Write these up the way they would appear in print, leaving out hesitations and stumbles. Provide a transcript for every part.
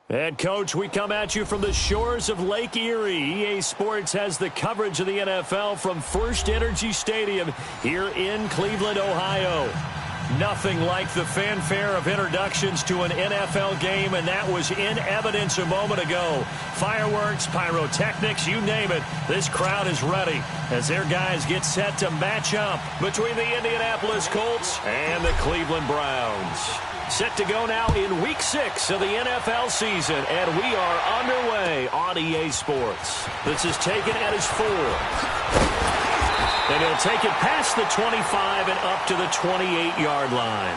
And, Coach, we come at you from the shores of Lake Erie. EA Sports has the coverage of the NFL from First Energy Stadium here in Cleveland, Ohio. Nothing like the fanfare of introductions to an NFL game, and that was in evidence a moment ago. Fireworks, pyrotechnics, you name it. This crowd is ready as their guys get set to match up between the Indianapolis Colts and the Cleveland Browns. Set to go now in Week 6 of the NFL season, and we are underway on EA Sports. This is taken at his 4. And he'll take it past the 25 and up to the 28-yard line.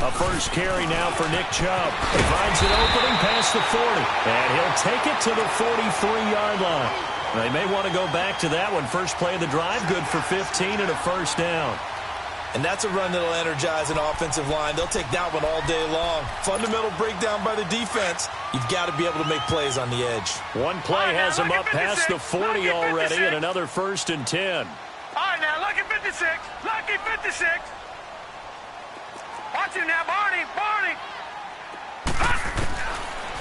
A first carry now for Nick Chubb. He finds an opening past the 40, and he'll take it to the 43-yard line. They may want to go back to that one. First play of the drive, good for 15 and a first down. And that's a run that'll energize an offensive line. They'll take that one all day long. Fundamental breakdown by the defense. You've got to be able to make plays on the edge. One play has him up past the 40 already, and another first and 10. All right, now, lucky 56. Lucky 56. Watch him now, Barney. Barney.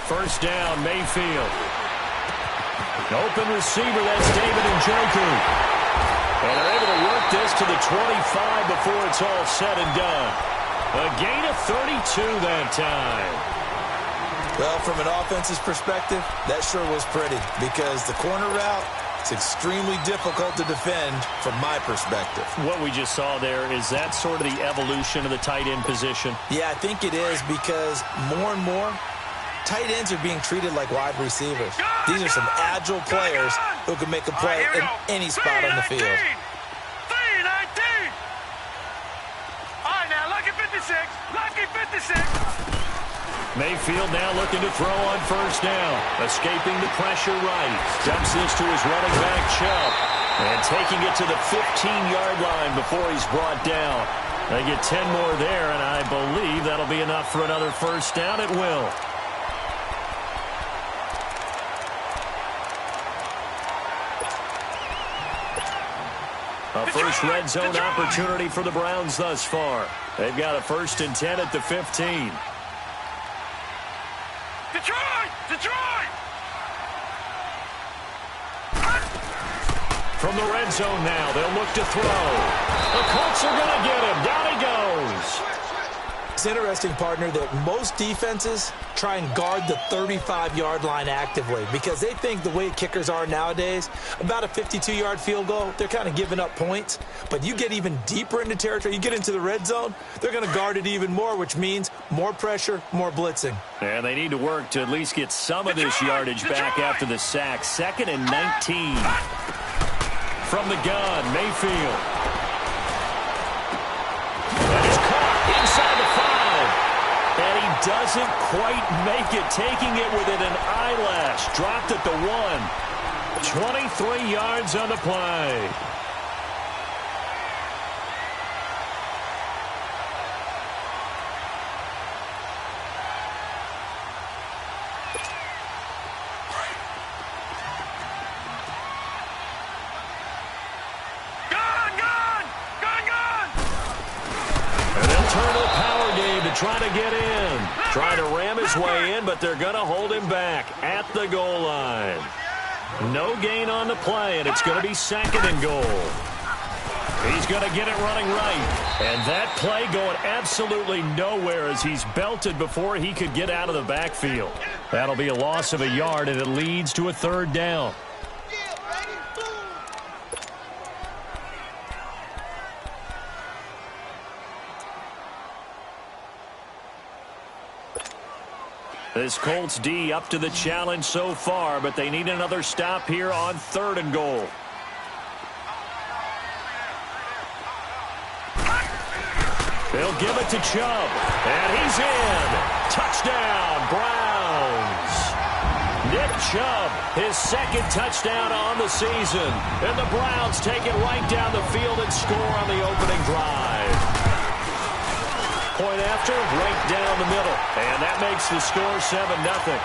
First down, Mayfield. Open receiver, that's David Njoku. And they're able to work this to the 25 before it's all said and done. A gain of 32 that time. Well, from an offense's perspective, that sure was pretty because the corner route, it's extremely difficult to defend from my perspective. What we just saw there, is that sort of the evolution of the tight end position? Yeah, I think it is because more and more, tight ends are being treated like wide receivers. These are some agile players who can make a play in any spot on the field. 3-19. All right, now, lucky 56. Lucky 56. Mayfield now looking to throw on first down. Escaping the pressure right. Dumps this to his running back, Chubb. And taking it to the 15-yard line before he's brought down. They get 10 more there, and I believe that'll be enough for another first down. It will. A first red zone opportunity for the Browns thus far. They've got a first and 10 at the 15. Detroit! Detroit! From the red zone now, they'll look to throw. The Colts are going to get him. Down he goes. It's interesting, partner, that most defenses try and guard the 35-yard line actively because they think the way kickers are nowadays, about a 52-yard field goal, they're kind of giving up points. But you get even deeper into territory, you get into the red zone, they're going to guard it even more, which means more pressure, more blitzing. And they need to work to at least get some of this yardage back after the sack. 2nd and 19. From the gun, Mayfield. That is caught inside the 5. And he doesn't quite make it, taking it within an eyelash. Dropped at the 1. 23 yards on the play. Trying to get in. Trying to ram his way in, but they're going to hold him back at the goal line. No gain on the play, and it's going to be 2nd and goal. He's going to get it running right. And that play going absolutely nowhere as he's belted before he could get out of the backfield. That'll be a loss of a yard, and it leads to a 3rd down. This Colts D up to the challenge so far, but they need another stop here on 3rd and goal. They'll give it to Chubb, and he's in. Touchdown, Browns. Nick Chubb, his second touchdown on the season. And the Browns take it right down the field and score on the opening drive. Point after, right down the middle. And that makes the score 7-0.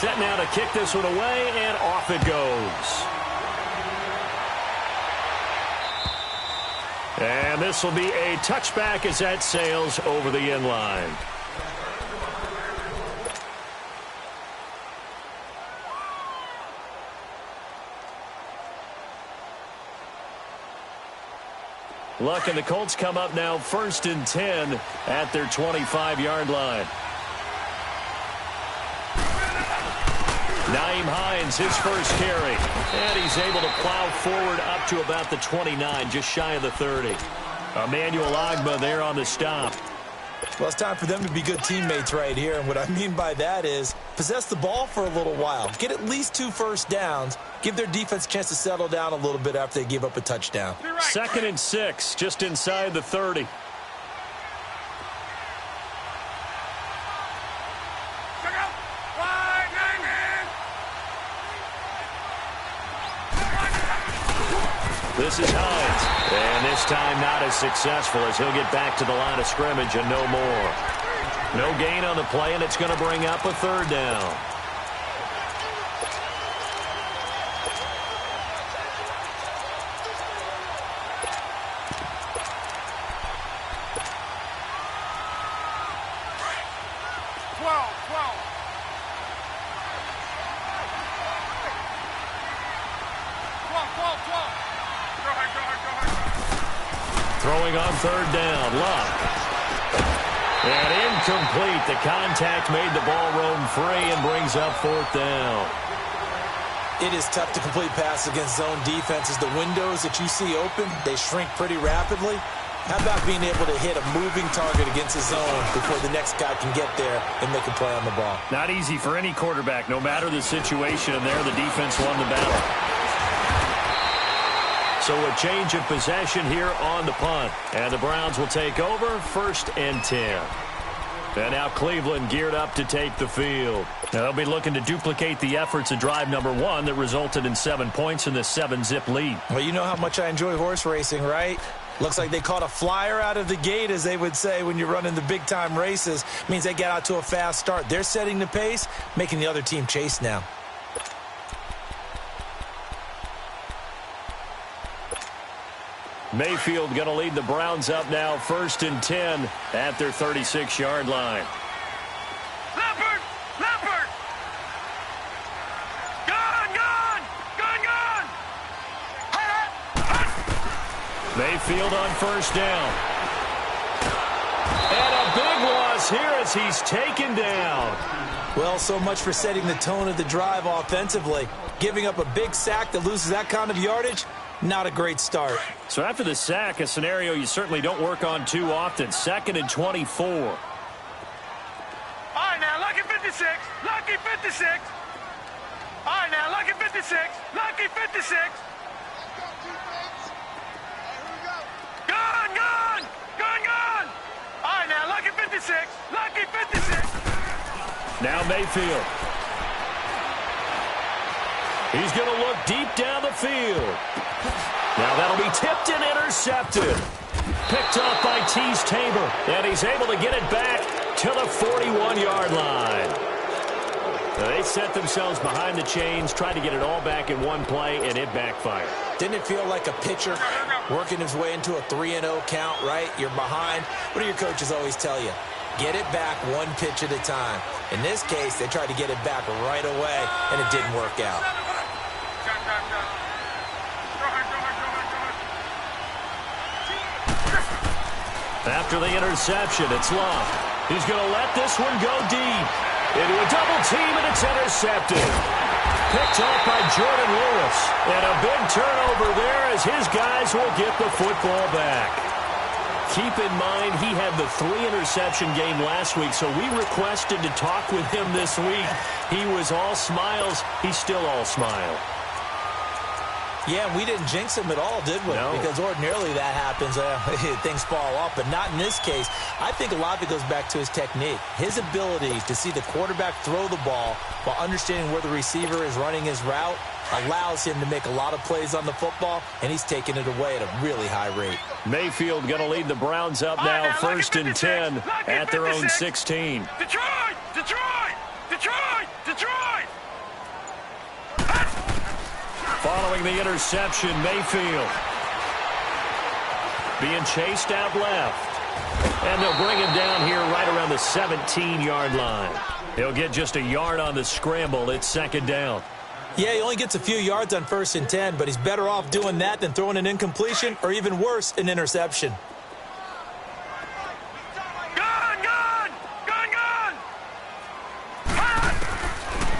Set now to kick this one away, and off it goes. And this will be a touchback as that sails over the end line. Luck and the Colts come up now 1st and 10 at their 25-yard line. Nyheim Hines, his first carry. And he's able to plow forward up to about the 29, just shy of the 30. Emmanuel Ogbah there on the stop. Well, it's time for them to be good teammates right here. And what I mean by that is possess the ball for a little while. Get at least 2 first downs. Give their defense a chance to settle down a little bit after they give up a touchdown. 2nd and 6, just inside the 30. This is Hines, and this time not as successful as he'll get back to the line of scrimmage and no more. No gain on the play, and it's going to bring up a 3rd down. Throwing on 3rd down, Luck. And incomplete. The contact made the ball roam free and brings up 4th down. It is tough to complete passes against zone defenses. The windows that you see open, they shrink pretty rapidly. How about being able to hit a moving target against a zone before the next guy can get there and make a play on the ball? Not easy for any quarterback, no matter the situation, and there the defense won the battle. So a change of possession here on the punt. And the Browns will take over 1st and 10. And now Cleveland geared up to take the field. Now they'll be looking to duplicate the efforts of drive number 1 that resulted in 7 points in the 7-zip lead. Well, you know how much I enjoy horse racing, right? Looks like they caught a flyer out of the gate, as they would say when you're running the big-time races. Means they get out to a fast start. They're setting the pace, making the other team chase now. Mayfield going to lead the Browns up now 1st and 10 at their 36-yard line. Leopard! Leopard! Gone! Gone! Gone! Gone! Mayfield on 1st down. And a big loss here as he's taken down. Well, so much for setting the tone of the drive offensively. Giving up a big sack that loses that kind of yardage, not a great start. So after the sack, a scenario you certainly don't work on too often. 2nd and 24. All right, now, lucky 56. Lucky 56. All right, now, lucky 56. Lucky 56. Gone! Gone! Gone! Gone! All right, now, lucky 56. Lucky 56. Now Mayfield. He's going to look deep down the field. Now that'll be tipped and intercepted. Picked up by Tease Tabor. And he's able to get it back to the 41-yard line. Now they set themselves behind the chains, tried to get it all back in one play, and it backfired. Didn't it feel like a pitcher working his way into a 3-0 count, right? You're behind. What do your coaches always tell you? Get it back one pitch at a time. In this case, they tried to get it back right away, and it didn't work out. After the interception, it's Luck. He's going to let this one go deep. Into a double team, and it's intercepted. Picked up by Jordan Lewis. And a big turnover there as his guys will get the football back. Keep in mind, he had the 3-interception game last week, so we requested to talk with him this week. He was all smiles. He's still all smile. Yeah, we didn't jinx him at all, did we? No. Because ordinarily that happens. Things fall off, but not in this case. I think a lot of it goes back to his technique. His ability to see the quarterback throw the ball while understanding where the receiver is running his route allows him to make a lot of plays on the football, and he's taking it away at a really high rate. Mayfield going to lead the Browns up now, first and 10 at their own 16. Detroit! Detroit! Detroit! Detroit! Following the interception, Mayfield being chased out left. And they'll bring him down here right around the 17-yard line. He'll get just a yard on the scramble. It's second down. Yeah, he only gets a few yards on first and 10, but he's better off doing that than throwing an incompletion or even worse, an interception.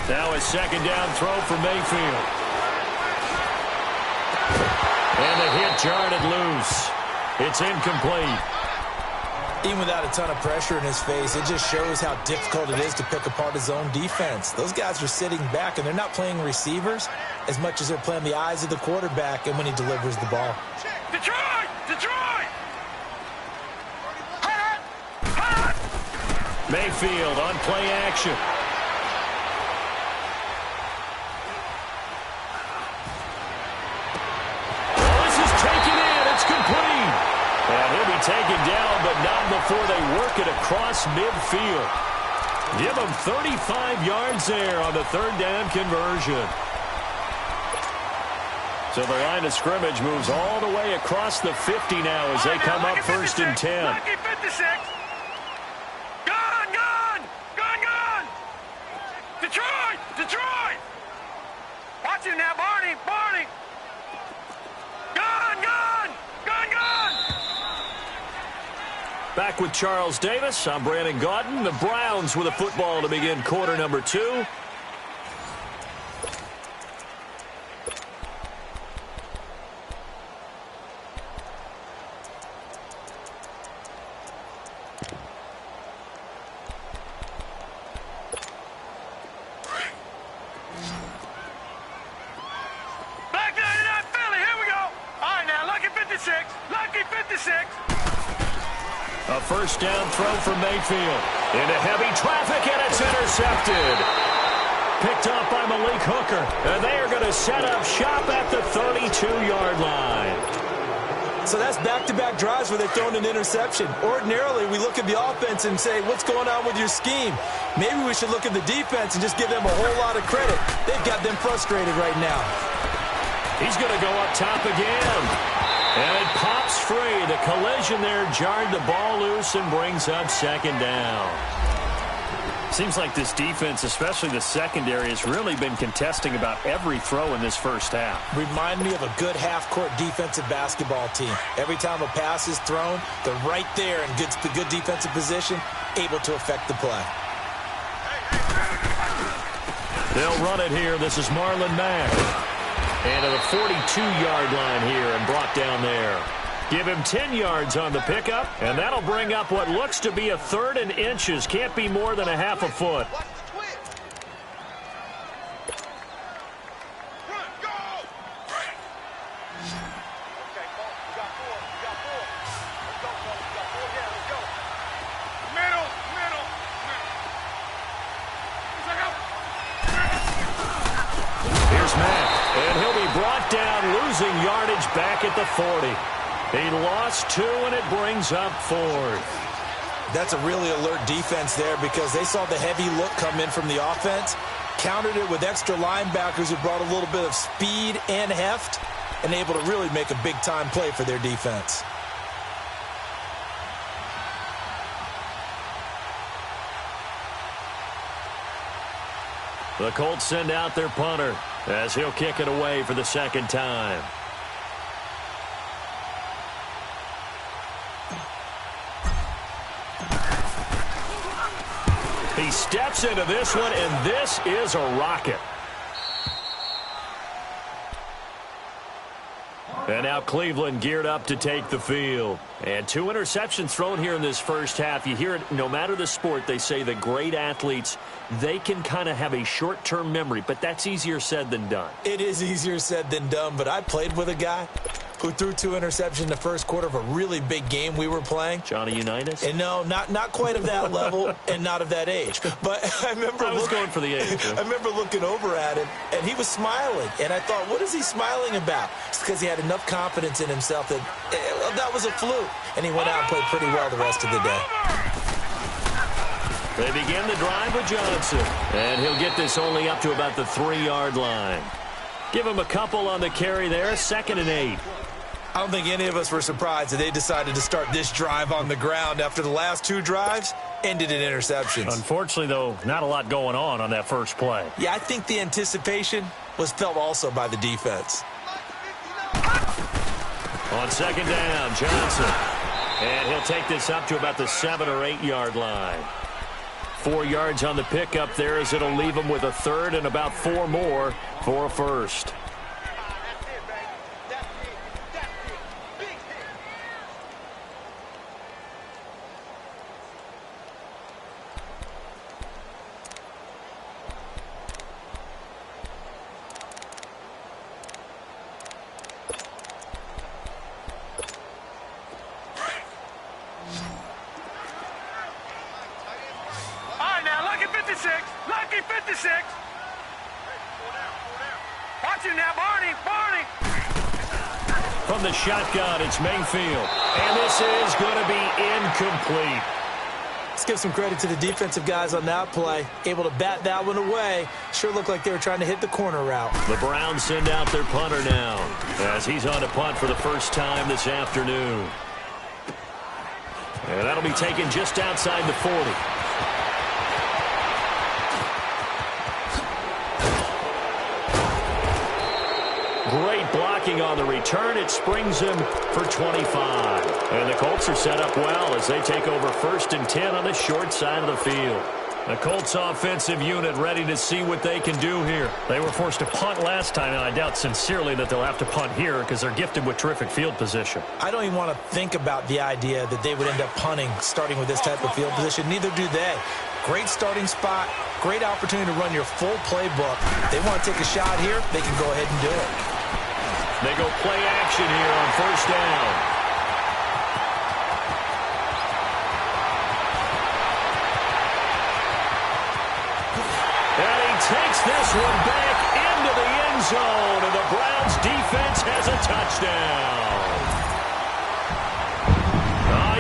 Now a second down throw for Mayfield. And the hit jarred it loose. It's incomplete. Even without a ton of pressure in his face, it just shows how difficult it is to pick apart his own defense. Those guys are sitting back, and they're not playing receivers as much as they're playing the eyes of the quarterback and when he delivers the ball. Detroit! Detroit! Mayfield on play action. Complete. And he'll be taken down, but not before they work it across midfield. Give him 35 yards there on the third down conversion. So the line of scrimmage moves all the way across the 50 now as they come up first and 10. Lucky 56. Gone, gone, gone, gone. Detroit, Detroit. Watch him now, Barney, Barney. Gone, gone. Back with Charles Davis, I'm Brandon Gaudin. The Browns with a football to begin quarter number 2. Back to that Philly, here we go. All right, now, lucky 56, lucky 56. A first down throw for Mayfield. Into heavy traffic, and it's intercepted. Picked up by Malik Hooker. And they are going to set up shop at the 32-yard line. So that's back-to-back drives where they're throwing an interception. Ordinarily, we look at the offense and say, what's going on with your scheme? Maybe we should look at the defense and just give them a whole lot of credit. They've got them frustrated right now. He's going to go up top again. And it pops free. The collision there jarred the ball loose and brings up second down. Seems like this defense, especially the secondary, has really been contesting about every throw in this first half. Remind me of a good half-court defensive basketball team. Every time a pass is thrown, they're right there in good defensive position, able to affect the play. They'll run it here. This is Marlon Mack. And to the 42-yard line here and brought down there. Give him 10 yards on the pickup, and that'll bring up what looks to be a third and inches. Can't be more than a half a foot. Here's Mack, and he'll be brought down, losing yardage back at the 40. He lost 2, and it brings up 4th. That's a really alert defense there because they saw the heavy look come in from the offense, countered it with extra linebackers who brought a little bit of speed and heft, and able to really make a big-time play for their defense. The Colts send out their punter as he'll kick it away for the second time. He steps into this one, and this is a rocket. And And now Cleveland geared up to take the field. And 2 interceptions thrown here in this first half. You hear it, no matter the sport, they say that great athletes, they can kind of have a short-term memory, but that's easier said than done. It is easier said than done, but I played with a guy who threw 2 interceptions in the first quarter of a really big game we were playing. Johnny Unitas? And no, not quite of that level and not of that age. But I was going for the age. I remember looking over at him, and he was smiling. And I thought, what is he smiling about? It's because he had enough confidence in himself that that was a fluke. And he went out and played pretty well the rest of the day. They begin the drive with Johnson. And he'll get this only up to about the 3-yard line. Give him a couple on the carry there, 2nd and 8. I don't think any of us were surprised that they decided to start this drive on the ground after the last 2 drives ended in interceptions. Unfortunately, though, not a lot going on that first play. Yeah, I think the anticipation was felt also by the defense. On 2nd down, Johnson. And he'll take this up to about the 7 or 8 yard line. 4 yards on the pickup there as it'll leave him with a 3rd and about 4 more for a first. Lucky 56. Watch him now, Barney. From the shotgun, it's Mayfield. And this is going to be incomplete. Let's give some credit to the defensive guys on that play. Able to bat that one away. Sure looked like they were trying to hit the corner route. The Browns send out their punter now as he's on a punt for the first time this afternoon. And that'll be taken just outside the 40. Great blocking on the return. It springs him for 25. And the Colts are set up well as they take over 1st and 10 on the short side of the field. The Colts offensive unit ready to see what they can do here. They were forced to punt last time, and I doubt sincerely that they'll have to punt here because they're gifted with terrific field position. I don't even want to think about the idea that they would end up punting starting with this type of field position. Neither do they. Great starting spot, great opportunity to run your full playbook. They want to take a shot here, they can go ahead and do it. They go play action here on 1st down. And he takes this one back into the end zone, and the Browns defense has a touchdown.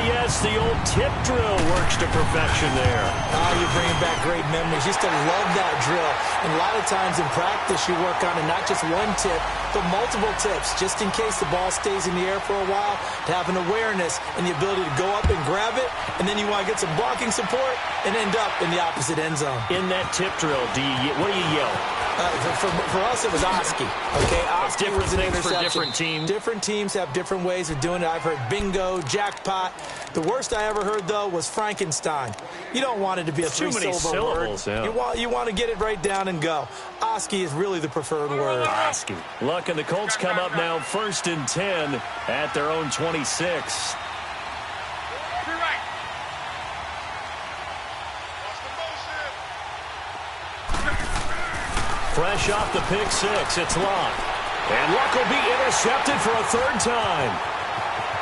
Yes, the old tip drill works to perfection there. You're bringing back great memories. Used to love that drill. And a lot of times in practice, you work on it, not just one tip, but multiple tips, just in case the ball stays in the air for a while, to have an awareness and the ability to go up and grab it, and then you want to get some blocking support and end up in the opposite end zone. In that tip drill, what do you yell? For us, it was Oski. Okay, Oski different was an things interception. for different teams. Different teams have different ways of doing it. I've heard bingo, jackpot. The worst I ever heard, though, was Frankenstein. You don't want it to be a three-syllable word. Yeah. You want to get it right down and go. Oski is really the preferred word. Oski. Luck, and the Colts come up now 1st and 10 at their own 26. Fresh off the pick six, it's Luck. And Luck will be intercepted for a 3rd time.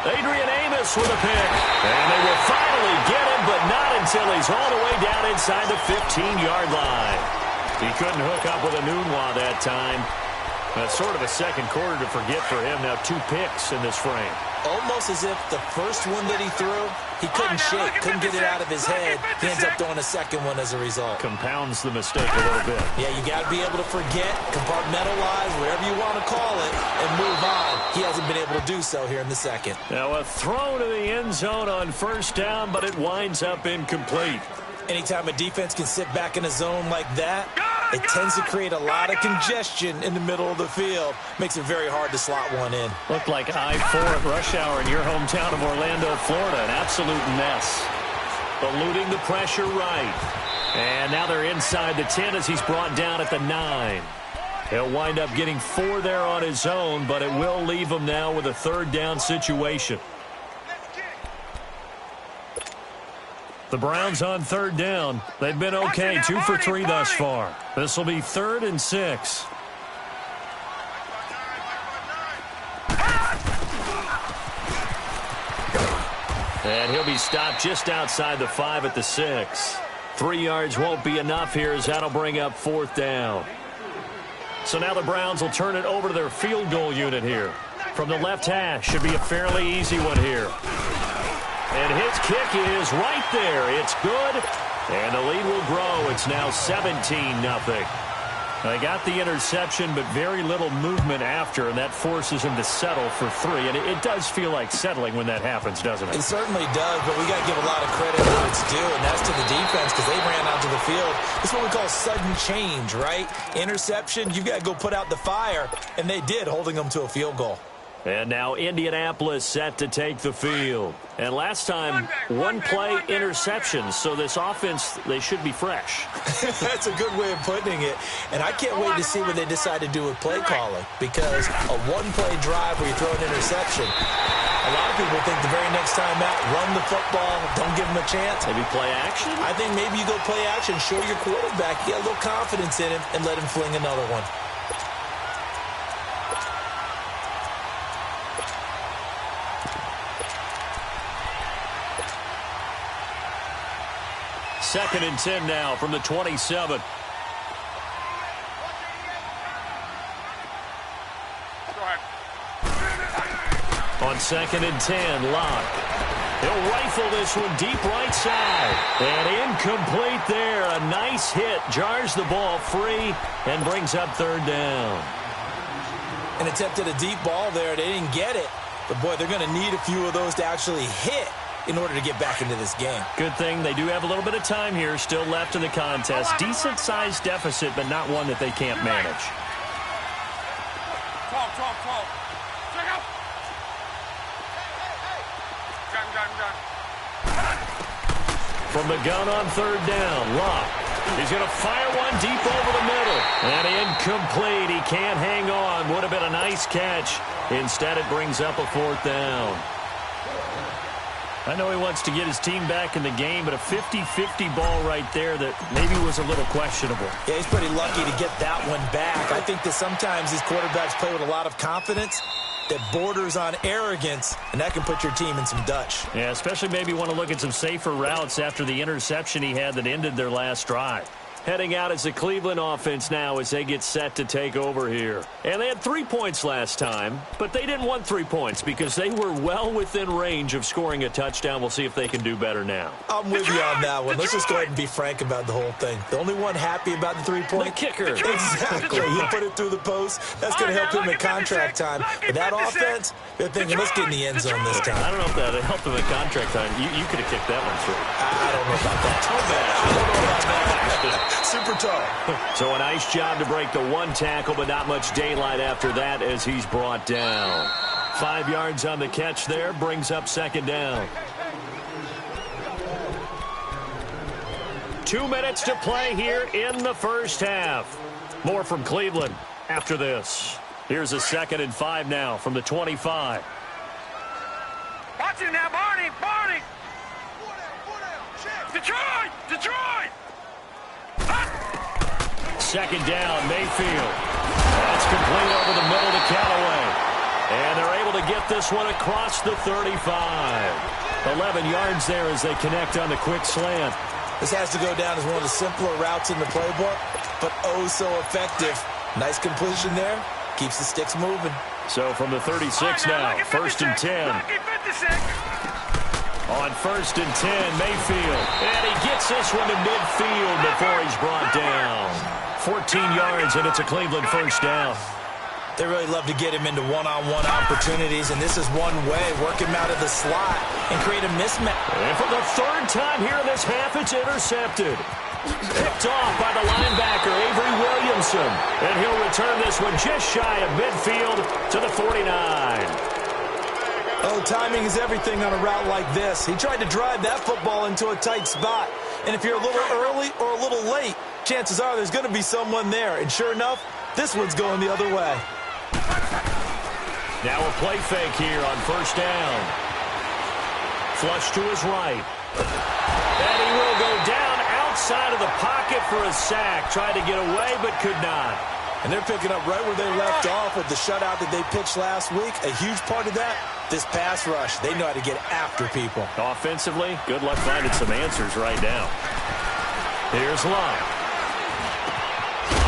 Adrian Amos with a pick. And they will finally get him, but not until he's all the way down inside the 15-yard line. He couldn't hook up with a Nunwa that time. That's sort of a second quarter to forget for him. Now 2 picks in this frame. Almost as if the first one that he threw, he couldn't shake, couldn't get it out of his head. He ends up throwing a second one as a result. Compounds the mistake a little bit. Yeah, you got to be able to forget, compartmentalize, whatever you want to call it, and move on. He hasn't been able to do so here in the second. Now a throw to the end zone on 1st down, but it winds up incomplete. Anytime a defense can sit back in a zone like that, it tends to create a lot of congestion in the middle of the field. Makes it very hard to slot one in. Looked like I-4 at rush hour in your hometown of Orlando, Florida. An absolute mess. Eluding the pressure right. And now they're inside the 10 as he's brought down at the 9. He'll wind up getting 4 there on his own, but it will leave him now with a third down situation. The Browns on third down. They've been okay, 2 for 3 thus far. This will be 3rd and 6. And he'll be stopped just outside the 5 at the 6. 3 yards won't be enough here as that'll bring up 4th down. So now the Browns will turn it over to their field goal unit here. From the left hash, should be a fairly easy one here. And his kick is right there. It's good. And the lead will grow. It's now 17-0. They got the interception, but very little movement after, and that forces him to settle for 3. And it does feel like settling when that happens, doesn't it? It certainly does, but we got to give a lot of credit where it's due, and that's to the defense because they ran onto the field. It's what we call sudden change, right? Interception, you got to go put out the fire, and they did, holding them to a field goal. And now Indianapolis set to take the field. And last time, one play interceptions, so this offense, they should be fresh. That's a good way of putting it. And I can't wait to see what they decide to do with play calling, because a one-play drive where you throw an interception, a lot of people think the very next time out, run the football, don't give them a chance. Maybe play action? I think maybe you go play action, show your quarterback, get a little confidence in him, and let him fling another one. Second and 10 now from the 27. On 2nd and 10, Locke. He'll rifle this one deep right side. And incomplete there. A nice hit. Jars the ball free and brings up 3rd down. And attempted a deep ball there. They didn't get it. But, boy, they're going to need a few of those to actually hit in order to get back into this game. Good thing they do have a little bit of time here still left in the contest. Decent-sized deficit, but not one that they can't manage. Talk. Check out. Gun. From the gun on 3rd down, Locke. He's going to fire one deep over the middle. And incomplete. He can't hang on. Would have been a nice catch. Instead, it brings up a 4th down. I know he wants to get his team back in the game, but a 50-50 ball right there that maybe was a little questionable. Yeah, he's pretty lucky to get that one back. I think that sometimes these quarterbacks play with a lot of confidence that borders on arrogance, and that can put your team in some Dutch. Yeah, especially maybe want to look at some safer routes after the interception he had that ended their last drive. Heading out as the Cleveland offense now as they get set to take over here. And they had 3 points last time, but they didn't want 3 points because they were well within range of scoring a touchdown. We'll see if they can do better now. I'm with you on that one. Let's just go ahead and be frank about the whole thing. The only one happy about the 3-point? The kicker. Exactly. He put it through the post. That's going to help him in contract time. But that offense, they're thinking, let's get in the end zone this time. I don't know if that helped them in contract time. You could have kicked that one through. I don't know about that. Too bad. I don't know about that. Super tough. So a nice job to break the one tackle, but not much daylight after that as he's brought down. 5 yards on the catch there, brings up 2nd down. 2 minutes to play here in the first half. More from Cleveland after this. Here's a 2nd and 5 now from the 25. Watch it now, Barney. Detroit. 2nd down, Mayfield. That's complete over the middle to Callaway. And they're able to get this one across the 35. 11 yards there as they connect on the quick slant. This has to go down as one of the simpler routes in the playbook, but oh so effective. Nice completion there. Keeps the sticks moving. So from the 36 now, 1st and 10. On 1st and 10, Mayfield. And he gets this one to midfield before he's brought down. 14 yards, and it's a Cleveland 1st down. They really love to get him into one-on-one opportunities, and this is one way. Work him out of the slot and create a mismatch. And for the 3rd time here in this half, it's intercepted. Picked off by the linebacker, Avery Williamson. And he'll return this one just shy of midfield to the 49. Oh, timing is everything on a route like this. He tried to drive that football into a tight spot. And if you're a little early or a little late, chances are there's going to be someone there. And sure enough, This one's going the other way. Now a play fake here on first down. Flush to his right. And he will go down outside of the pocket for a sack. Tried to get away, but could not. And they're picking up right where they left off with the shutout that they pitched last week. A huge part of that, this pass rush. They know how to get after people. Offensively, good luck finding some answers right now. Here's Love.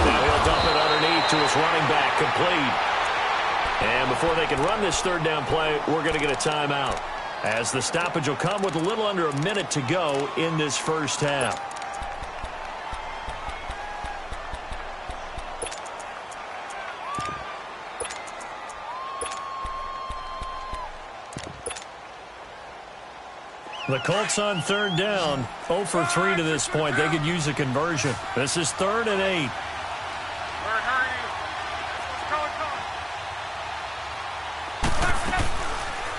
Now he'll dump it underneath to his running back, complete. And before they can run this third down play, we're going to get a timeout, as the stoppage will come with a little under a minute to go in this first half. The Colts on third down, 0 for 3 to this point. They could use a conversion. This is 3rd and 8.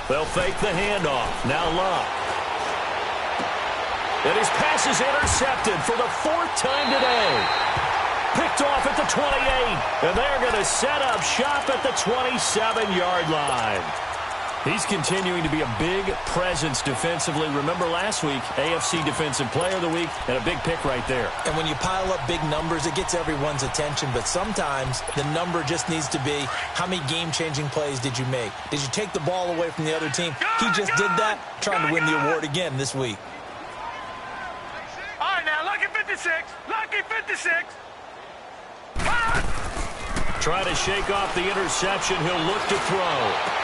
They'll fake the handoff. Now Love. And his pass is intercepted for the 4th time today. Picked off at the 28. And they're going to set up shop at the 27-yard line. He's continuing to be a big presence defensively. Remember last week, AFC Defensive Player of the Week, and a big pick right there. And when you pile up big numbers, it gets everyone's attention. But sometimes the number just needs to be, how many game-changing plays did you make? Did you take the ball away from the other team? He just did that, trying to win the award again this week. All right, now, lucky 56. Lucky 56. Try to shake off the interception. He'll look to throw.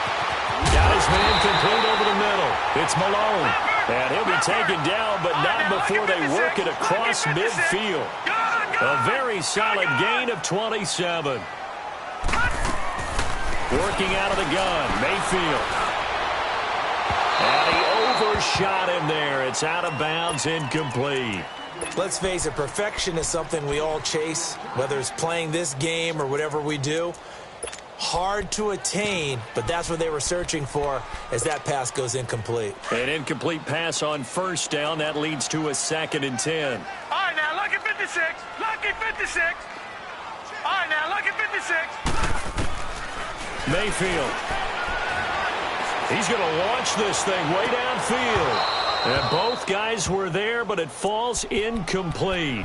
Got his man complete over the middle. It's Malone. And he'll be taken down, but not before they work it across midfield. A very solid gain of 27. Working out of the gun, Mayfield. And he overshot him there. It's out of bounds, incomplete. Let's face it, perfection is something we all chase, whether it's playing this game or whatever we do. Hard to attain, but that's what they were searching for as that pass goes incomplete. An incomplete pass on first down. That leads to a 2nd and 10. All right, now, lucky 56. Lucky 56. All right, now, lucky 56. Mayfield. He's going to launch this thing way downfield. And both guys were there, but it falls incomplete.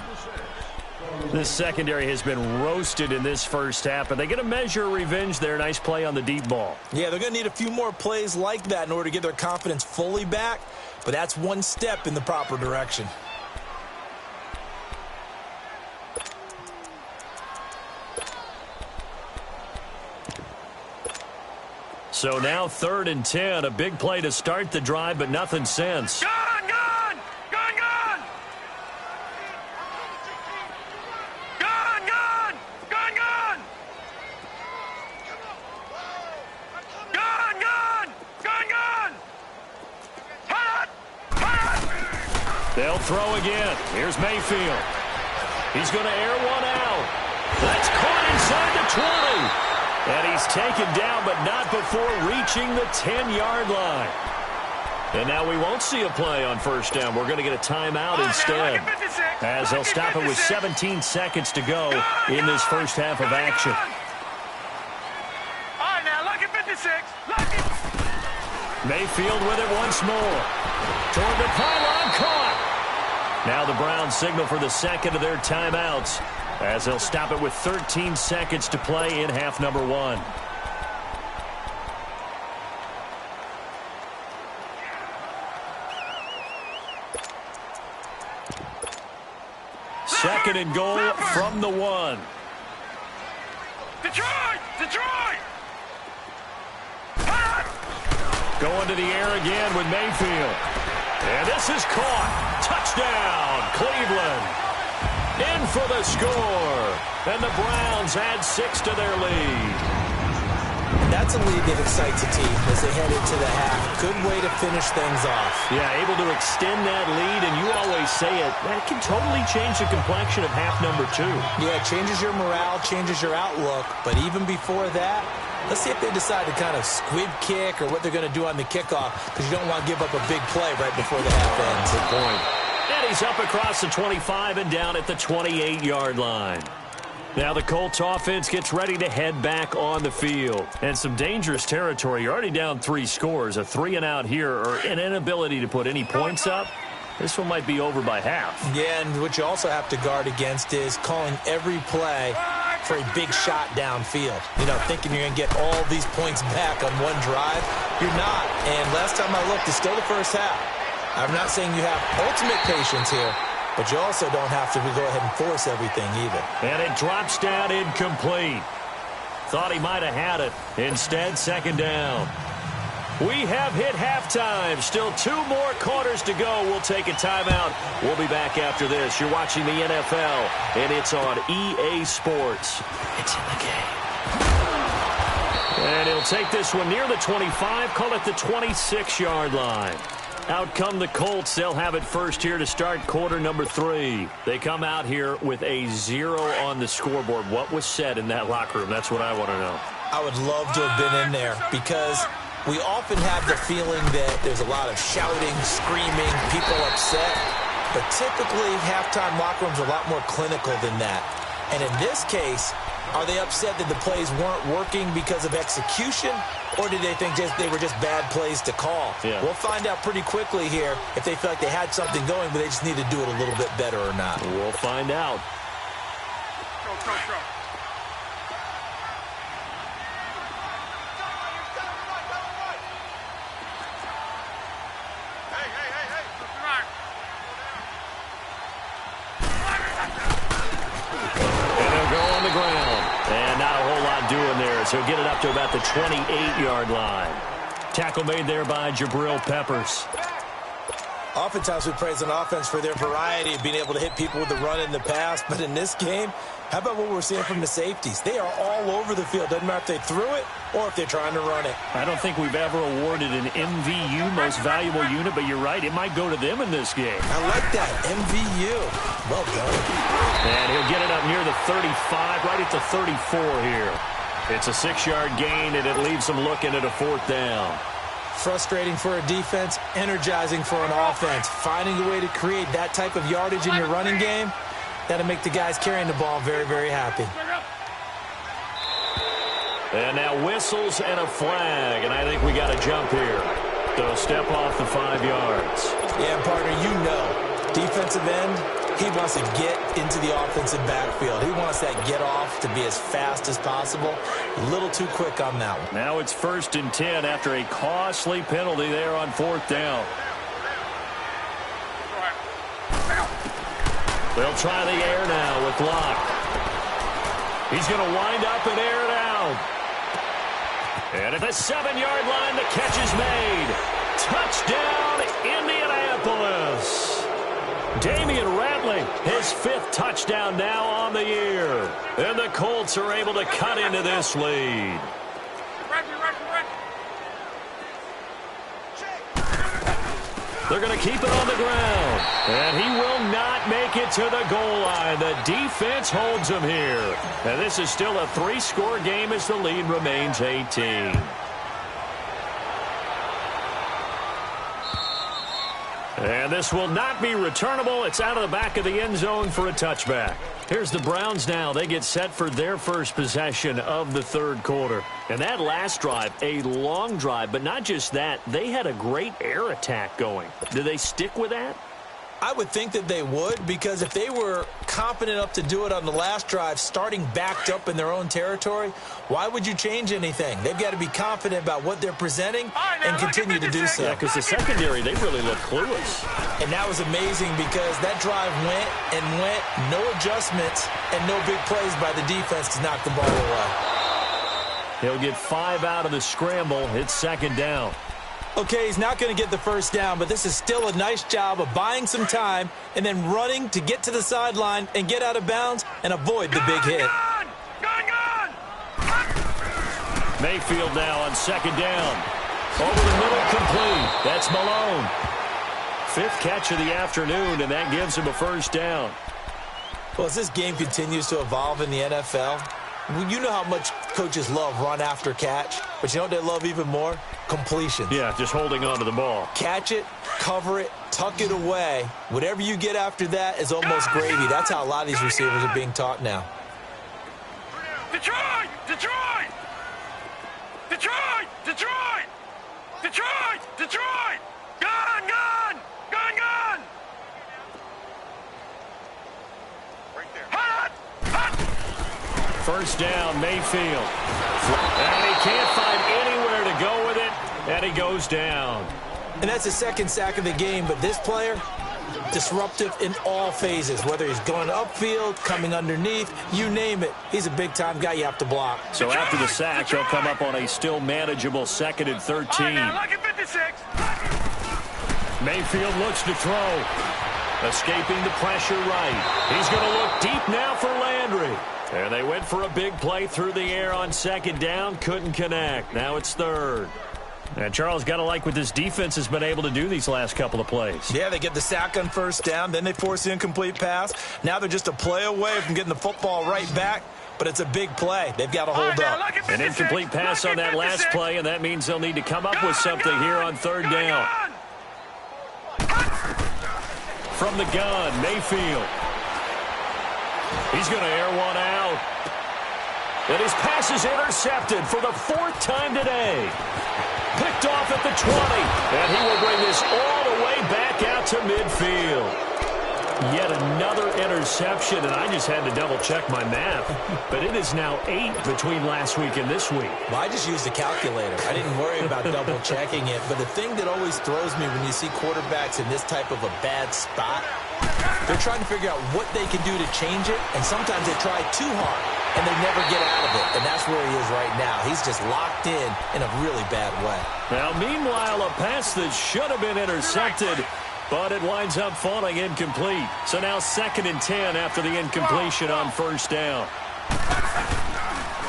This secondary has been roasted in this first half, but they get a measure of revenge there. Nice play on the deep ball. Yeah, they're going to need a few more plays like that in order to get their confidence fully back, but that's one step in the proper direction. So now 3rd and 10, a big play to start the drive, but nothing since. Gun! They'll throw again. Here's Mayfield. He's going to air one out. That's caught inside the 20. And he's taken down, but not before reaching the 10-yard line. And now we won't see a play on first down. We're going to get a timeout instead, as they'll stop it with 17 seconds to go in this first half of action. All right, now, lucky 56. Lucky. Mayfield with it once more. Toward the pylon, caught. Now the Browns signal for the second of their timeouts, as they'll stop it with 13 seconds to play in half number 1. Second and goal from the 1. Detroit! Detroit! Going to the air again with Mayfield. And this is caught. Touchdown, Cleveland. In for the score. And the Browns add 6 to their lead. That's a lead that excites a team as they head into the half. Good way to finish things off. Yeah, able to extend that lead, and you always say it, that can totally change the complexion of half number 2. Yeah, it changes your morale, changes your outlook. But even before that, let's see if they decide to kind of squib kick or what they're going to do on the kickoff, because you don't want to give up a big play right before the half ends. Good point. And he's up across the 25 and down at the 28-yard line. Now the Colts offense gets ready to head back on the field. And some dangerous territory. You're already down 3 scores. A 3-and-out here or an inability to put any points up. This one might be over by half. Yeah, and what you also have to guard against is calling every play for a big shot downfield. You know, thinking you're going to get all these points back on one drive. You're not. And last time I looked, it's still the first half. I'm not saying you have ultimate patience here, but you also don't have to go ahead and force everything either. And it drops down incomplete. Thought he might have had it. Instead, second down. We have hit halftime. Still 2 more quarters to go. We'll take a timeout. We'll be back after this. You're watching the NFL, and it's on EA Sports. It's in the game. And he'll take this one near the 25, call it the 26-yard line. Out come the Colts. They'll have it first here to start quarter number 3. They come out here with a 0 on the scoreboard. What was said in that locker room? That's what I want to know. I would love to have been in there because we often have the feeling that there's a lot of shouting, screaming, people upset. But typically, halftime locker rooms are a lot more clinical than that. And in this case, are they upset that the plays weren't working because of execution? Or did they think they were just bad plays to call? Yeah. We'll find out pretty quickly here if they feel like they had something going, but they just need to do it a little bit better or not. We'll find out. Go. So get it up to about the 28-yard line. Tackle made there by Jabril Peppers. Oftentimes we praise an offense for their variety of being able to hit people with the run in the pass. But in this game, how about what we're seeing from the safeties? They are all over the field. Doesn't matter if they threw it or if they're trying to run it. I don't think we've ever awarded an MVU, most valuable unit, but you're right. It might go to them in this game. I like that. MVU. Well done. And he'll get it up near the 35, right at the 34 here. It's a 6-yard gain, and it leaves them looking at a 4th down. Frustrating for a defense, energizing for an offense. Finding a way to create that type of yardage in your running game, that'll make the guys carrying the ball very, very happy. And now whistles and a flag, and I think we got a jump here. So step off the 5 yards. Yeah, partner, you know, defensive end, he wants to get into the offensive backfield. He wants that get off to be as fast as possible. A little too quick on that one. Now it's 1st and 10 after a costly penalty there on 4th down. They'll try the air now with Locke. He's going to wind up and air it out. And at the 7-yard line, the catch is made. Touchdown, Indianapolis. Damian Ratley, his 5th touchdown now on the year. And the Colts are able to cut into this lead. They're going to keep it on the ground. And he will not make it to the goal line. The defense holds him here. And this is still a 3-score game as the lead remains 18. And this will not be returnable. It's out of the back of the end zone for a touchback. Here's the Browns now. They get set for their first possession of the 3rd quarter. And that last drive, a long drive, but not just that. They had a great air attack going. Do they stick with that? I would think that they would, because if they were confident enough to do it on the last drive, starting backed up in their own territory, why would you change anything? They've got to be confident about what they're presenting and continue to do so. Yeah, because the secondary, they really look clueless. And that was amazing because that drive went and went, no adjustments and no big plays by the defense to knock the ball away. He'll get 5 out of the scramble. It's 2nd down. Okay, he's not going to get the 1st down, but this is still a nice job of buying some time and then running to get to the sideline and get out of bounds and avoid the big hit. Mayfield now on 2nd down. Over the middle, complete. That's Malone. 5th catch of the afternoon, and that gives him a 1st down. Well, as this game continues to evolve in the NFL, you know how much coaches love run after catch, but you know what they love even more? Completions. Yeah, just holding on to the ball. Catch it, cover it, tuck it away. Whatever you get after that is almost gravy. That's how a lot of these receivers are being taught now. Detroit! Detroit! Detroit! Detroit! Detroit! Detroit! Gun! Gun! Gun! Gun! Right there. Hot! Hot! First down, Mayfield. And he can't find anywhere to go with it, and he goes down. And that's the second sack of the game, but this player, disruptive in all phases, whether he's going upfield, coming underneath, you name it. He's a big-time guy you have to block. So after the sack, he'll come up on a still manageable 2nd and 13. Lucky 56. Mayfield looks to throw. Escaping the pressure right. He's going to look deep now for Landry. And they went for a big play through the air on 2nd down. Couldn't connect. Now it's 3rd. And Charles, got to like what this defense has been able to do these last couple of plays. Yeah, they get the sack on 1st down, then they force the incomplete pass. Now they're just a play away from getting the football right back, but it's a big play. They've got to hold up. An incomplete pass on that last play, and that means they'll need to come up with something here on 3rd down. From the gun, Mayfield. He's going to air one out. And his pass is intercepted for the 4th time today. Picked off at the 20. And he will bring this all the way back out to midfield. Yet another interception, and I just had to double-check my math. But it is now 8 between last week and this week. Well, I just used a calculator. I didn't worry about double-checking it. But the thing that always throws me when you see quarterbacks in this type of a bad spot, they're trying to figure out what they can do to change it, and sometimes they try too hard, and they never get out of it. And that's where he is right now. He's just locked in a really bad way. Now, meanwhile, a pass that should have been intercepted, but it winds up falling incomplete. So now 2nd and 10 after the incompletion on 1st down.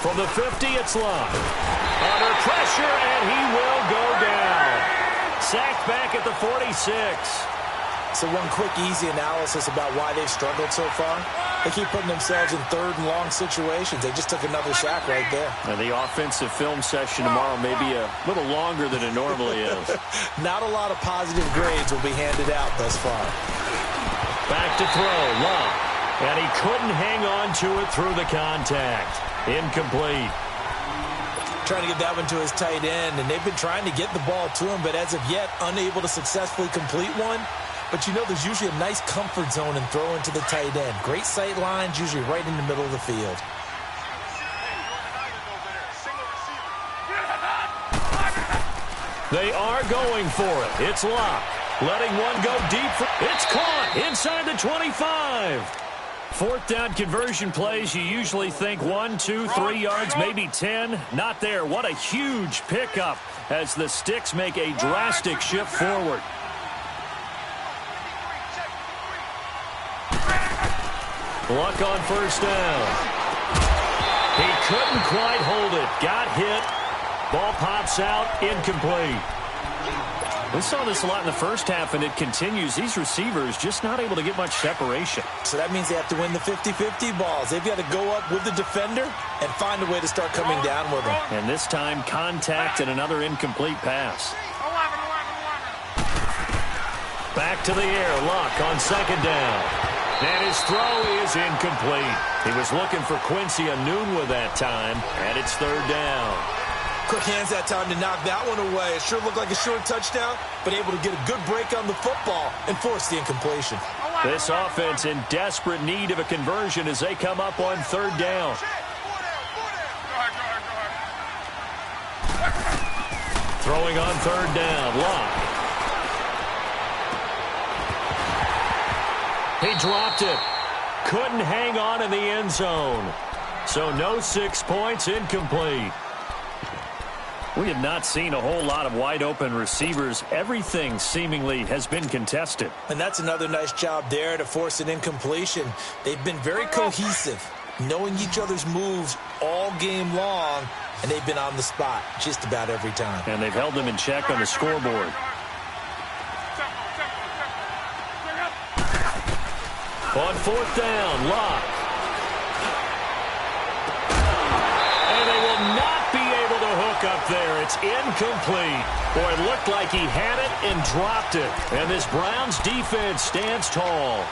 From the 50, it's Locke. Under pressure, and he will go down. Sacked back at the 46. So one quick, easy analysis about why they've struggled so far. They keep putting themselves in 3rd and long situations. They just took another sack right there. And the offensive film session tomorrow may be a little longer than it normally is. Not a lot of positive grades will be handed out thus far. Back to throw, Locke. And he couldn't hang on to it through the contact. Incomplete. Trying to get that one to his tight end, and they've been trying to get the ball to him, but as of yet, unable to successfully complete one. But you know there's usually a nice comfort zone in throwing to the tight end. Great sight lines, usually right in the middle of the field. They are going for it. It's Locke. Letting one go deep. It's caught inside the 25. 4th down conversion plays, you usually think 1, 2, 3 yards, maybe 10. Not there. What a huge pickup as the Sticks make a drastic shift forward. Luck on 1st down. He couldn't quite hold it. Got hit. Ball pops out. Incomplete. We saw this a lot in the first half, and it continues. These receivers just not able to get much separation. So that means they have to win the 50-50 balls. They've got to go up with the defender and find a way to start coming down with them. And this time, contact and another incomplete pass. Back to the air. Luck on 2nd down. And his throw is incomplete. He was looking for Quincy Anoon with that time, and it's 3rd down. Quick hands that time to knock that one away. It sure looked like a short touchdown, but able to get a good break on the football and force the incompletion. This offense in desperate need of a conversion as they come up on 3rd down. Throwing on 3rd down. Locke. He dropped it. Couldn't hang on in the end zone. So no 6 points, incomplete. We have not seen a whole lot of wide-open receivers. Everything seemingly has been contested. And that's another nice job there to force an incompletion. They've been very cohesive, knowing each other's moves all game long, and they've been on the spot just about every time. And they've held them in check on the scoreboard. On 4th down, Locke. And they will not be able to hook up there. It's incomplete. Boy, it looked like he had it and dropped it. And this Browns defense stands tall.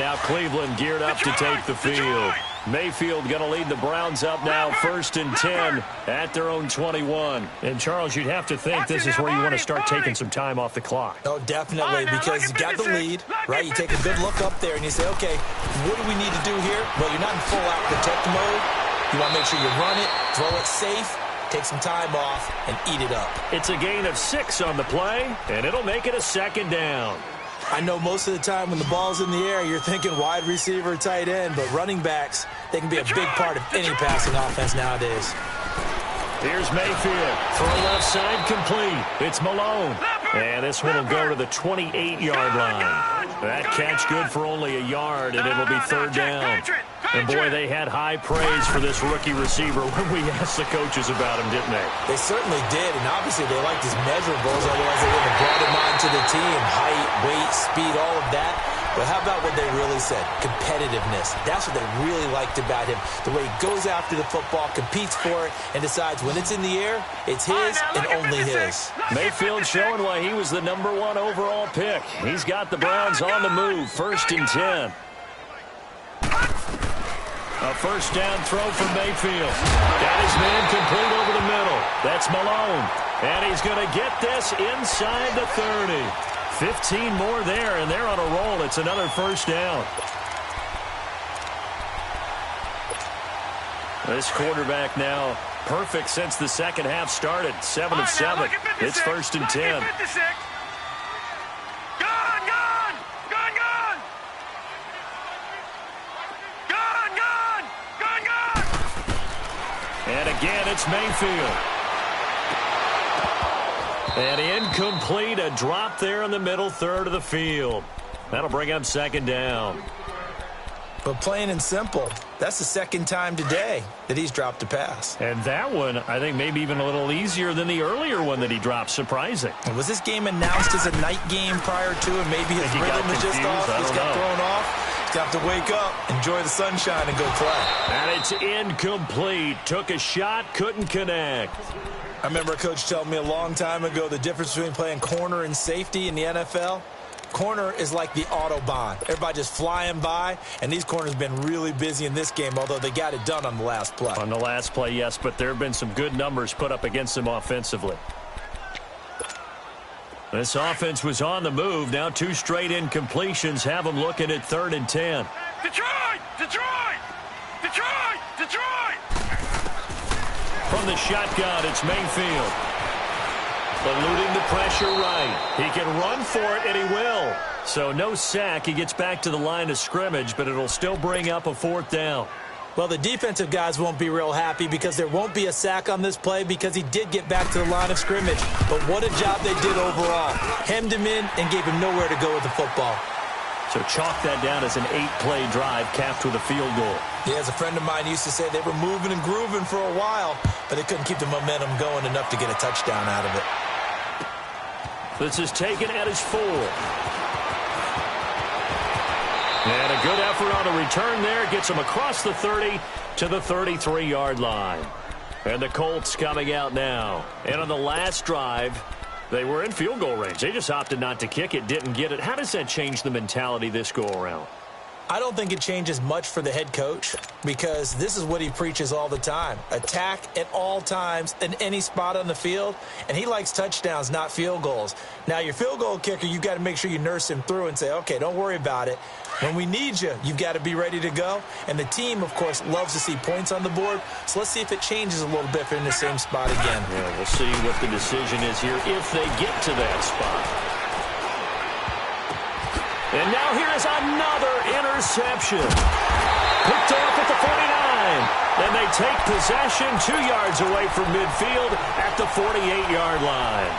now Cleveland geared up to take the field. Mayfield going to lead the Browns up now, 1st and 10 at their own 21. And, Charles, you'd have to think this is where you want to start taking some time off the clock. Oh, definitely, because you got the lead, right? You take a good look up there and you say, okay, what do we need to do here? Well, you're not in full-out protect mode. You want to make sure you run it, throw it safe, take some time off, and eat it up. It's a gain of 6 on the play, and it'll make it a 2nd down. I know most of the time when the ball's in the air, you're thinking wide receiver, tight end, but running backs, they can be a big part of any passing offense nowadays. Here's Mayfield. Throw left side complete. It's Malone. And this one will go to the 28-yard line. That catch good for only a yard, and it'll be 3rd down. And, boy, they had high praise for this rookie receiver when we asked the coaches about him, didn't they? They certainly did, and obviously they liked his measurables, otherwise they would have brought him onto the team. Height, weight, speed, all of that. But how about what they really said? Competitiveness. That's what they really liked about him. The way he goes after the football, competes for it, and decides when it's in the air, it's his and only his. Mayfield showing why he was the #1 overall pick. He's got the Browns on the move, 1st and 10. A 1st down throw from Mayfield. Got his man complete over the middle. That's Malone. And he's going to get this inside the 30. 15 more there, and they're on a roll. It's another 1st down. This quarterback now perfect since the second half started. 7 of 7. It's 1st and 10. And again, it's Mayfield. And incomplete, a drop there in the middle third of the field. That'll bring up 2nd down. But plain and simple, that's the 2nd time today that he's dropped a pass. And that one, I think, maybe even a little easier than the earlier one that he dropped. Surprising. And was this game announced as a night game prior to, and maybe his rhythm was just off? He's got thrown off. He's got to wake up, enjoy the sunshine, and go play. And it's incomplete. Took a shot, couldn't connect. I remember a coach telling me a long time ago the difference between playing corner and safety in the NFL. Corner is like the Autobahn. Everybody just flying by, and these corners have been really busy in this game, although they got it done on the last play. On the last play, yes, but there have been some good numbers put up against them offensively. This offense was on the move. Now 2 straight incompletions have them looking at 3rd and 10. Detroit! Detroit! Detroit! Detroit! From the shotgun, it's Mayfield. Eluding the pressure right. He can run for it, and he will. So no sack. He gets back to the line of scrimmage, but it'll still bring up a 4th down. Well, the defensive guys won't be real happy because there won't be a sack on this play because he did get back to the line of scrimmage. But what a job they did overall. Hemmed him in and gave him nowhere to go with the football. So chalk that down as an 8-play drive capped with a field goal. Yeah, as a friend of mine used to say, they were moving and grooving for a while, but they couldn't keep the momentum going enough to get a touchdown out of it. This is taken at his 4. And a good effort on a return there. Gets him across the 30 to the 33-yard line. And the Colts coming out now. And on the last drive, they were in field goal range. They just opted not to kick it, didn't get it. How does that change the mentality this go-around? I don't think it changes much for the head coach because this is what he preaches all the time. Attack at all times in any spot on the field, and he likes touchdowns, not field goals. Now, your field goal kicker, you've got to make sure you nurse him through and say, okay, don't worry about it. When we need you, you've got to be ready to go. And the team, of course, loves to see points on the board. So let's see if it changes a little bit if they're in the same spot again. Yeah, we'll see what the decision is here if they get to that spot. And now here is another interception. Picked off at the 49. And they take possession 2 yards away from midfield at the 48-yard line.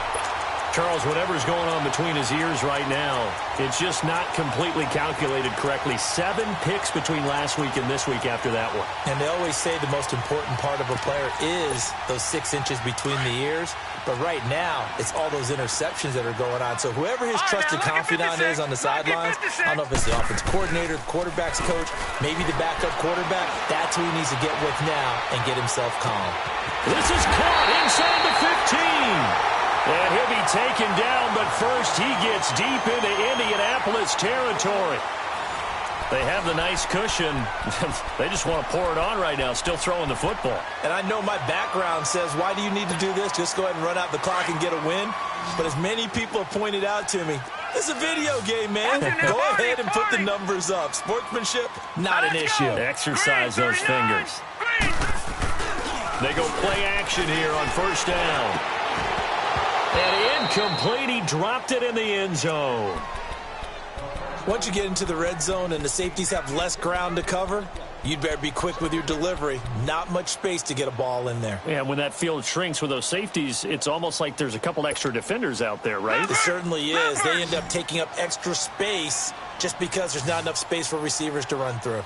Charles, whatever's going on between his ears right now, it's just not completely calculated correctly. 7 picks between last week and this week after that one. And they always say the most important part of a player is those 6 inches between the ears. But right now, it's all those interceptions that are going on. So whoever his trusted confidant is on the sidelines, I don't know if it's the offensive coordinator, the quarterback's coach, maybe the backup quarterback, that's who he needs to get with now and get himself calm. This is caught inside the 15. And he'll be taken down, but first he gets deep into Indianapolis territory. They have the nice cushion. They just want to pour it on right now, still throwing the football. And I know my background says, why do you need to do this? Just go ahead and run out the clock and get a win. But as many people have pointed out to me, this is a video game, man. Go ahead and put the numbers up. Sportsmanship, not an issue. Exercise those fingers. They go play action here on first down. And incomplete. He dropped it in the end zone. Once you get into the red zone and the safeties have less ground to cover, you'd better be quick with your delivery. Not much space to get a ball in there. Yeah, when that field shrinks with those safeties, it's almost like there's a couple extra defenders out there, right? It certainly is. They end up taking up extra space just because there's not enough space for receivers to run through.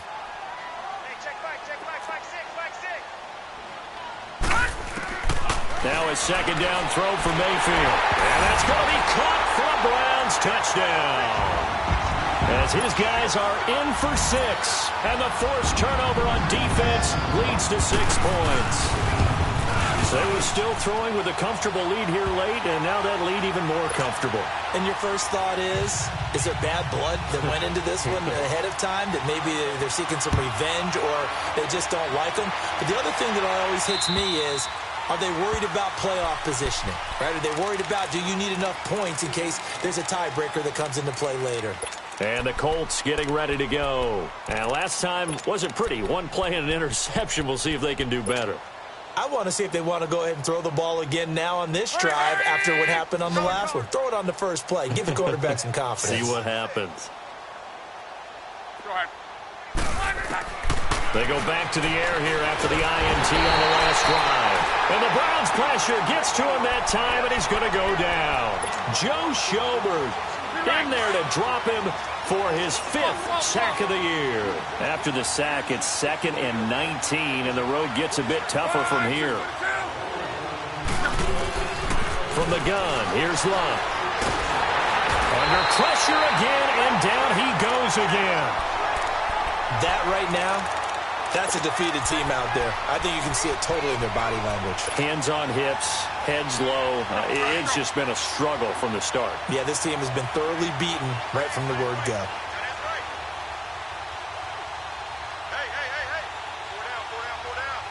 Now a second down throw for Mayfield. And that's going to be caught for a Browns touchdown. As his guys are in for 6. And the forced turnover on defense leads to 6 points. So they were still throwing with a comfortable lead here late, and now that lead even more comfortable. And your first thought is there bad blood that went into this one ahead of time, that maybe they're seeking some revenge or they just don't like them? But the other thing that always hits me is, are they worried about playoff positioning? Right? Are they worried about, do you need enough points in case there's a tiebreaker that comes into play later? And the Colts getting ready to go. And last time wasn't pretty. One play and an interception. We'll see if they can do better. I want to see if they want to go ahead and throw the ball again now on this drive after what happened on the last one. Throw it on the first play. Give the quarterback some confidence. See what happens. Go ahead. They go back to the air here after the INT on the last drive. And the Browns pressure gets to him that time, and he's going to go down. Joe Schobert in there to drop him for his 5th sack of the year. After the sack, it's 2nd and 19, and the road gets a bit tougher from here. From the gun, here's Luck. Under pressure again, and down he goes again. That right now, that's a defeated team out there. I think you can see it totally in their body language. Hands on hips, heads low. It's just been a struggle from the start. Yeah, this team has been thoroughly beaten right from the word go. Hey. Four down.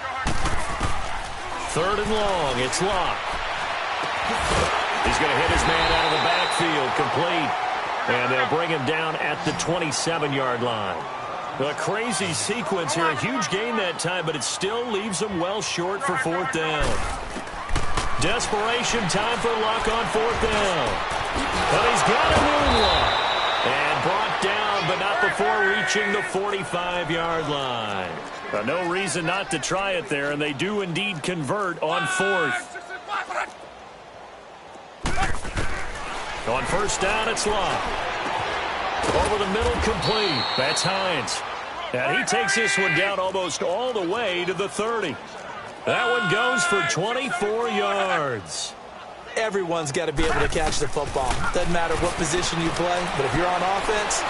Go ahead. 3rd and long. It's Locke. He's going to hit his man out of the backfield. Complete. And they'll bring him down at the 27-yard line. A crazy sequence here. A huge gain that time, but it still leaves him well short for 4th down. Desperation time for Luck on 4th down. But he's got a moonwalk. And brought down, but not before reaching the 45-yard line. No reason not to try it there, and they do indeed convert on 4th. On 1st down, it's Locke. Over the middle, complete. That's Hines. And he takes this one down almost all the way to the 30. That one goes for 24 yards. Everyone's got to be able to catch the football. Doesn't matter what position you play, but if you're on offense,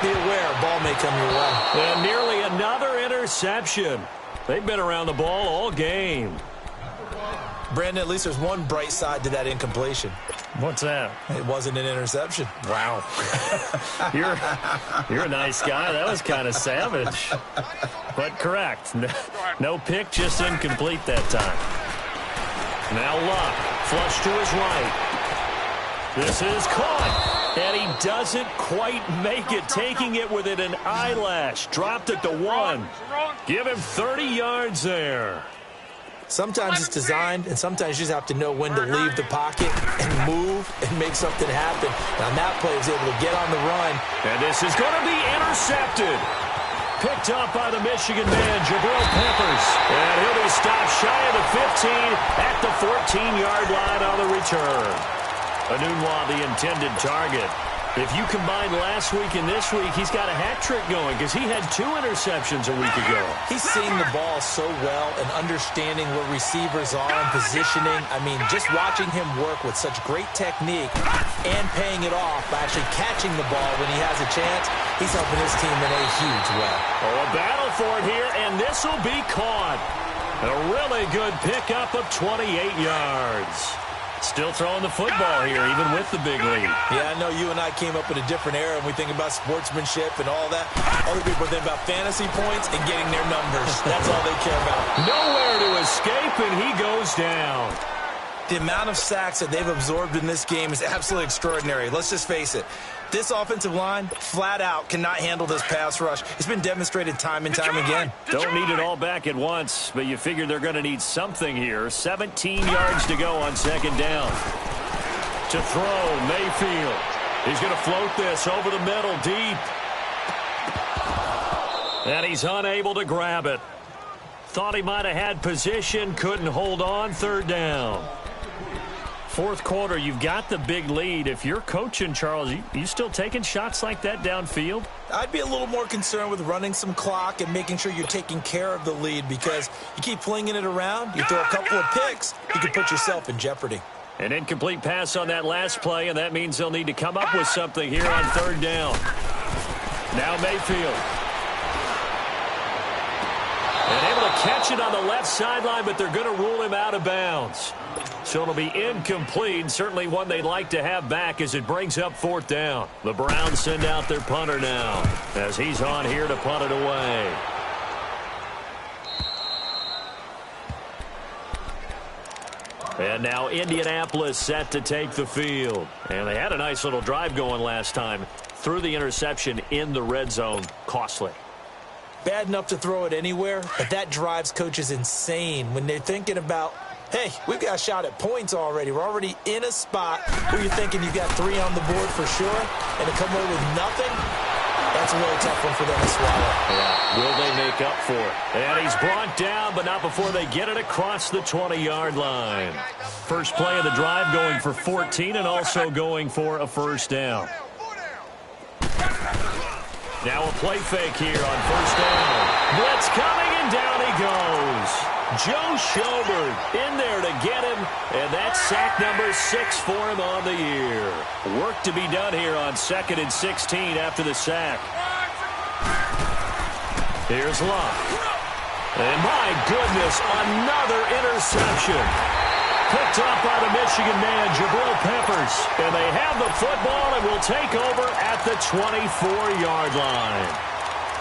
be aware, a ball may come your way. And nearly another interception. They've been around the ball all game. Brandon, at least there's one bright side to that incompletion. What's that? It wasn't an interception. Wow. You're a nice guy. That was kind of savage. But correct. No pick, just incomplete that time. Now Luck, flush to his right. This is caught. And he doesn't quite make it, taking it within an eyelash. Dropped it to 1. Give him 30 yards there. Sometimes it's designed, and sometimes you just have to know when to leave the pocket and move and make something happen. And on that play, he was able to get on the run. And this is going to be intercepted. Picked up by the Michigan man, Jabril Peppers. And he'll be stopped shy of the 15 at the 14-yard line on the return. Anunwa, the intended target. If you combine last week and this week, he's got a hat trick going because he had 2 interceptions a week ago. He's seeing the ball so well and understanding where receivers are and positioning. I mean, just watching him work with such great technique and paying it off by actually catching the ball when he has a chance, he's helping his team in a huge way. Oh, a battle for it here, and this will be caught. A really good pickup of 28 yards. Still throwing the football here, even with the big lead. Yeah, I know you and I came up in a different era, and we think about sportsmanship and all that. Other people think about fantasy points and getting their numbers. That's all they care about. Nowhere to escape, and he goes down. The amount of sacks that they've absorbed in this game is absolutely extraordinary. Let's just face it. This offensive line, flat out, cannot handle this pass rush. It's been demonstrated time and time again. Don't need it all back at once, but you figure they're going to need something here. 17 yards to go on second down. To throw, Mayfield. He's going to float this over the middle, deep. And he's unable to grab it. Thought he might have had position, couldn't hold on, third down. Fourth quarter, you've got the big lead. If you're coaching, Charles, you still taking shots like that downfield? I'd be a little more concerned with running some clock and making sure you're taking care of the lead, because you keep flinging it around, you throw a couple of picks, you can put yourself in jeopardy. An incomplete pass on that last play, and that means they'll need to come up with something here on third down. Now Mayfield. And able to catch it on the left sideline, but they're going to rule him out of bounds. So it'll be incomplete, certainly one they'd like to have back as it brings up fourth down. The Browns send out their punter now as he's on here to punt it away. And now Indianapolis set to take the field. And they had a nice little drive going last time. Threw the interception in the red zone. Costly. Bad enough to throw it anywhere, but that drives coaches insane when they're thinking about, hey, we've got a shot at points already. We're already in a spot where you're thinking you've got 3 on the board for sure, and to come away with nothing, that's a really tough one for them to swallow. Yeah. Will they make up for it? And he's brought down, but not before they get it across the 20-yard line. First play of the drive going for 14 and also going for a first down. Now a play fake here on first down. Blitz coming, and down he goes. Joe Schobert in there to get him, and that's sack number 6 for him on the year. Work to be done here on 2nd and 16 after the sack. Here's Luck. And my goodness, another interception. Picked up by the Michigan man, Jabril Peppers. And they have the football and will take over at the 24-yard line.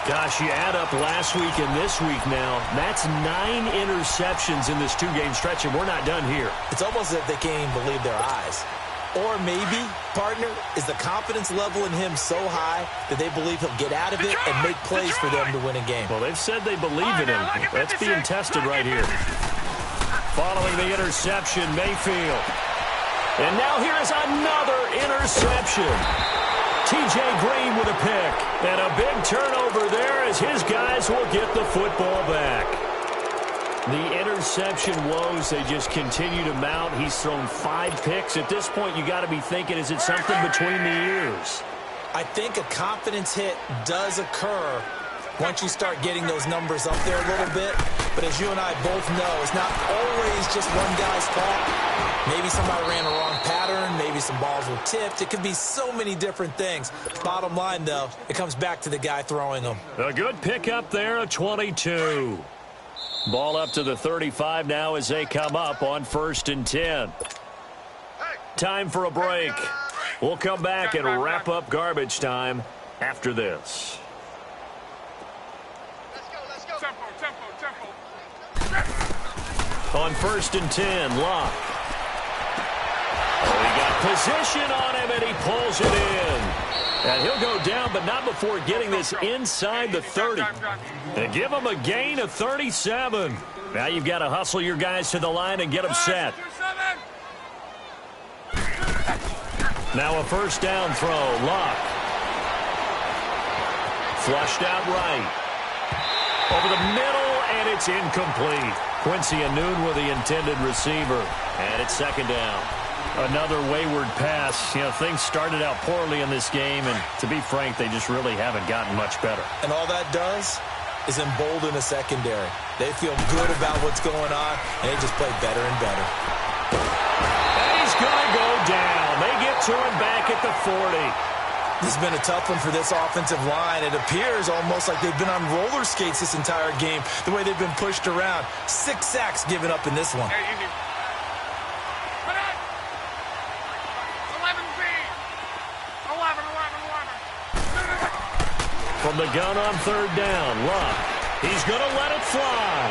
Gosh, you add up last week and this week now, that's 9 interceptions in this 2-game stretch, and we're not done here. It's almost as if they can't even believe their eyes. Or maybe, partner, is the confidence level in him so high that they believe he'll get out of it and make plays for them to win a game. Well, they've said they believe in him. That's being tested right here. Following the interception, Mayfield. And now here is another interception. T.J. Green with a pick. And a big turnover there as his guys will get the football back. The interception woes, they just continue to mount. He's thrown 5 picks. At this point, you got to be thinking, is it something between the ears? I think a confidence hit does occur once you start getting those numbers up there a little bit. But as you and I both know, it's not always just one guy's fault. Maybe somebody ran a wrong pattern. Maybe some balls were tipped. It could be so many different things. Bottom line, though, it comes back to the guy throwing them. A good pick up there, a 22. Ball up to the 35 now as they come up on 1st and 10. Time for a break. We'll come back and wrap up garbage time after this. On 1st and 10, Locke. Oh, he got position on him, and he pulls it in. And he'll go down, but not before getting this inside the 30. And give him a gain of 37. Now you've got to hustle your guys to the line and get them set. Now a first down throw, Locke. Flushed out right. Over the middle, and it's incomplete. Quincy Anoon with the intended receiver. And it's 2nd down. Another wayward pass. You know, things started out poorly in this game, and to be frank, they just really haven't gotten much better. And all that does is embolden a secondary. They feel good about what's going on, and they just play better and better. And he's going to go down. They get to him back at the 40. This has been a tough one for this offensive line. It appears almost like they've been on roller skates this entire game, the way they've been pushed around. 6 sacks given up in this one. From the gun on third down, Luck. He's going to let it fly.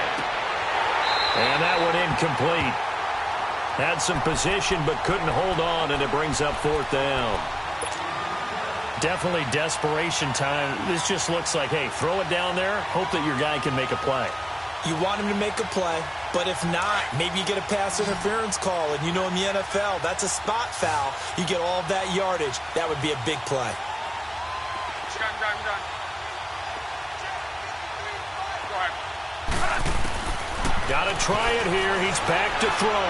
And that one incomplete. Had some position but couldn't hold on, and it brings up fourth down. Definitely desperation time. This just looks like, hey, throw it down there, hope that your guy can make a play. You want him to make a play, but if not, maybe you get a pass interference call, and you know in the NFL, that's a spot foul. You get all of that yardage. That would be a big play. Got to try it here. He's back to throw.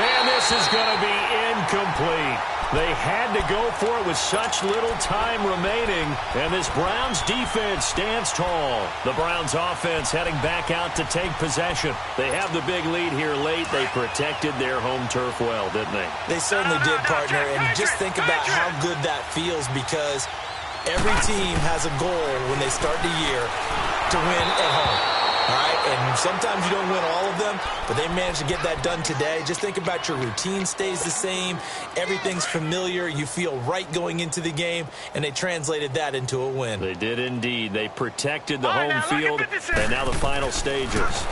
And this is going to be incomplete. They had to go for it with such little time remaining, and this Browns defense stands tall. The Browns offense heading back out to take possession. They have the big lead here late. They protected their home turf well, didn't they? They certainly did, partner, and just think about how good that feels, because every team has a goal when they start the year to win at home. All right, and sometimes you don't win all of them, but they managed to get that done today. Just think about your routine stays the same. Everything's familiar. You feel right going into the game, and they translated that into a win. They did indeed. They protected the home field, and now the final stages.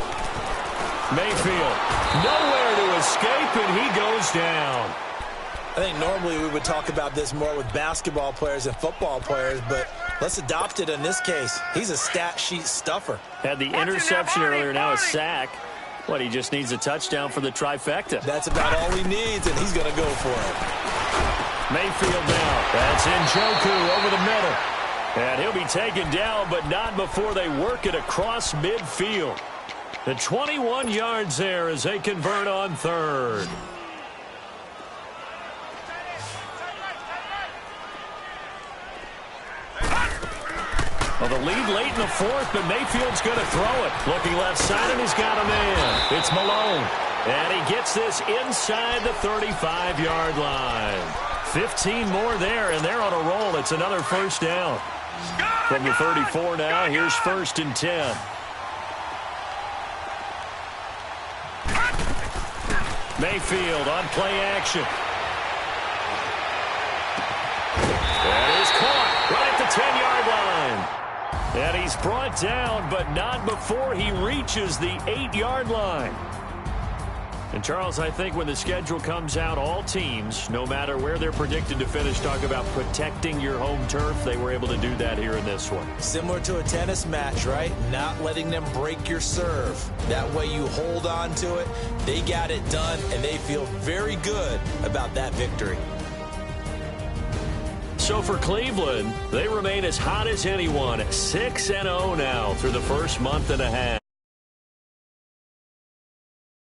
Mayfield, nowhere to escape, and he goes down. I think normally we would talk about this more with basketball players and football players, but let's adopt it in this case. He's a stat sheet stuffer. Had the interception earlier, now a sack. What, he just needs a touchdown for the trifecta. That's about all he needs, and he's going to go for it. Mayfield now. That's Njoku over the middle. And he'll be taken down, but not before they work it across midfield. The 21 yards there as they convert on third. Well, the lead late in the fourth, but Mayfield's going to throw it. Looking left side, and he's got a man. It's Malone. And he gets this inside the 35-yard line. 15 more there, and they're on a roll. It's another first down. From the 34 now, here's 1st and 10. Mayfield on play action. That is caught right at the 10-yard line. And he's brought down, but not before he reaches the 8-yard line. And, Charles, I think when the schedule comes out, all teams, no matter where they're predicted to finish, talk about protecting your home turf. They were able to do that here in this one. Similar to a tennis match, right? Not letting them break your serve. That way you hold on to it. They got it done, and they feel very good about that victory. So for Cleveland, they remain as hot as anyone at 6-0 now through the first month and a half.